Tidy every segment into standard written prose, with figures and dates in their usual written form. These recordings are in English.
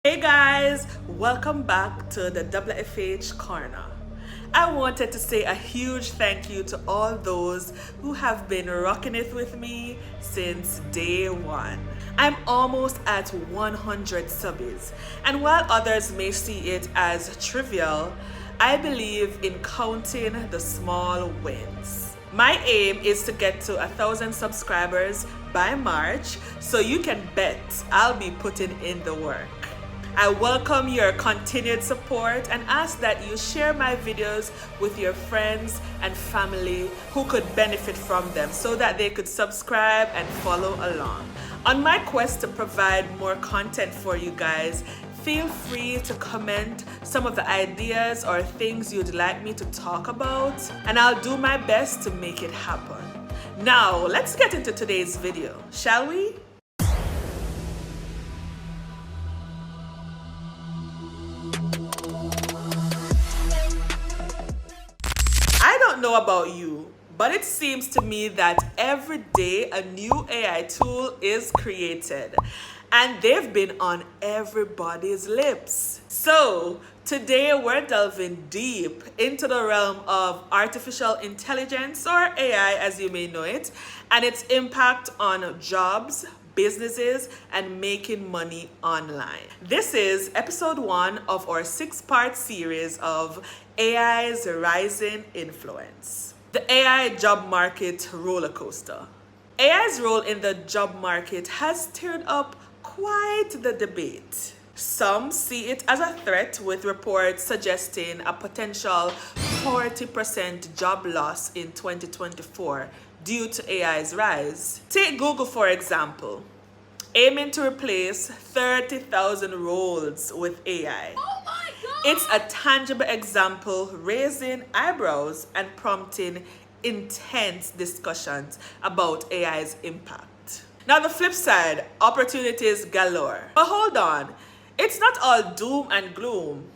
Hey guys, welcome back to the WFH Corner. I wanted to say a huge thank you to all those who have been rocking it with me since day one. I'm almost at 100 subbies, and while others may see it as trivial, I believe in counting the small wins. My aim is to get to 1,000 subscribers by March, so you can bet I'll be putting in the work. I welcome your continued support and ask that you share my videos with your friends and family who could benefit from them so that they could subscribe and follow along. On my quest to provide more content for you guys, feel free to comment some of the ideas or things you'd like me to talk about, and I'll do my best to make it happen. Now, let's get into today's video, shall we? I don't know about you, but it seems to me that every day a new AI tool is created, and they've been on everybody's lips. So today we're delving deep into the realm of artificial intelligence, or AI as you may know it, and its impact on jobs, businesses, and making money online. This is episode 1 of our 6-part series of AI's rising influence. The AI job market roller coaster. AI's role in the job market has stirred up quite the debate. Some see it as a threat, with reports suggesting a potential 40% job loss in 2024 due to AI's rise. Take Google for example, aiming to replace 30,000 roles with AI. Oh my God! It's a tangible example, raising eyebrows and prompting intense discussions about AI's impact. Now the flip side, opportunities galore. But hold on, it's not all doom and gloom.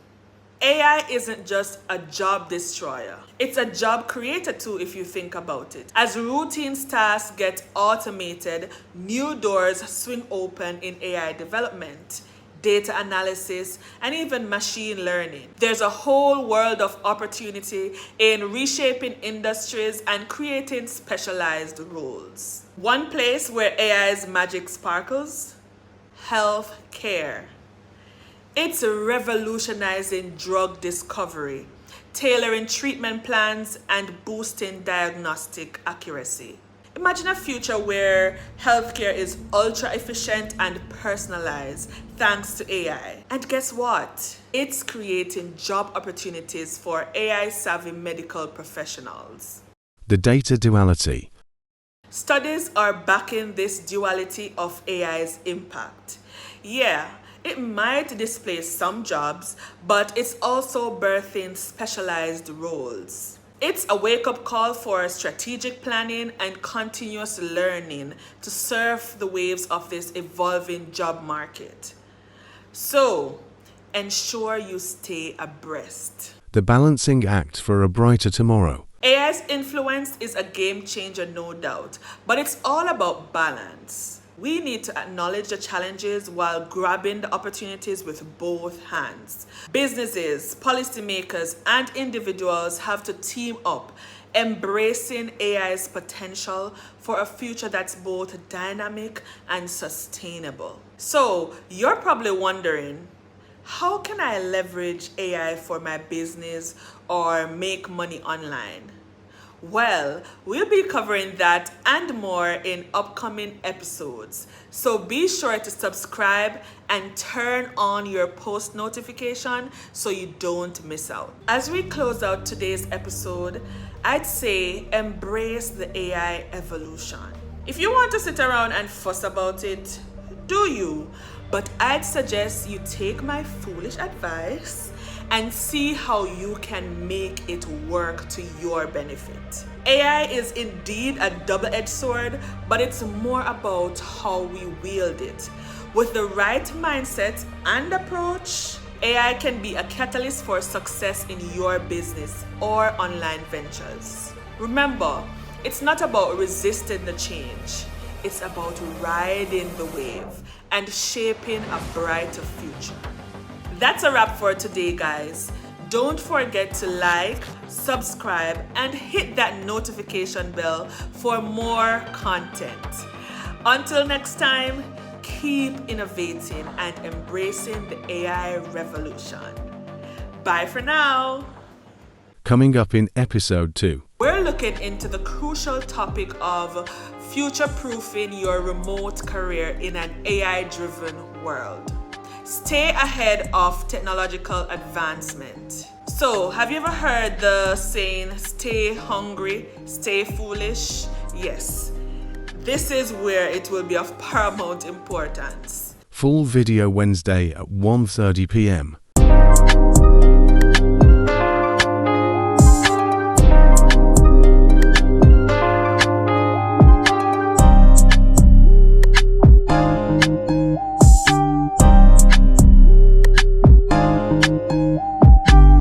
AI isn't just a job destroyer. It's a job creator too, if you think about it. As routine tasks get automated, new doors swing open in AI development, data analysis, and even machine learning. There's a whole world of opportunity in reshaping industries and creating specialized roles. One place where AI's magic sparkles? Healthcare. It's revolutionizing drug discovery, tailoring treatment plans, and boosting diagnostic accuracy. Imagine a future where healthcare is ultra efficient and personalized thanks to AI. And guess what? It's creating job opportunities for AI-savvy medical professionals. The data duality. Studies are backing this duality of AI's impact. Yeah, it might displace some jobs, but it's also birthing specialized roles. It's a wake-up call for strategic planning and continuous learning to surf the waves of this evolving job market. So, ensure you stay abreast. The balancing act for a brighter tomorrow. AI's influence is a game changer, no doubt, but it's all about balance. We need to acknowledge the challenges while grabbing the opportunities with both hands. Businesses, policymakers, and individuals have to team up, embracing AI's potential for a future that's both dynamic and sustainable. So, you're probably wondering, how can I leverage AI for my business or make money online? Well, we'll be covering that and more in upcoming episodes. So be sure to subscribe and turn on your post notification so you don't miss out. As we close out today's episode, I'd say embrace the AI evolution. If you want to sit around and fuss about it, do you? But I'd suggest you take my foolish advice and see how you can make it work to your benefit. AI is indeed a double-edged sword, but it's more about how we wield it. With the right mindset and approach, AI can be a catalyst for success in your business or online ventures. Remember, it's not about resisting the change. It's about riding the wave and shaping a brighter future. That's a wrap for today, guys. Don't forget to like, subscribe, and hit that notification bell for more content. Until next time, keep innovating and embracing the AI revolution. Bye for now. Coming up in episode 2. We're looking into the crucial topic of future-proofing your remote career in an AI-driven world. Stay ahead of technological advancement. So, have you ever heard the saying, stay hungry, stay foolish? Yes, this is where it will be of paramount importance. Full video Wednesday at 1:30 p.m.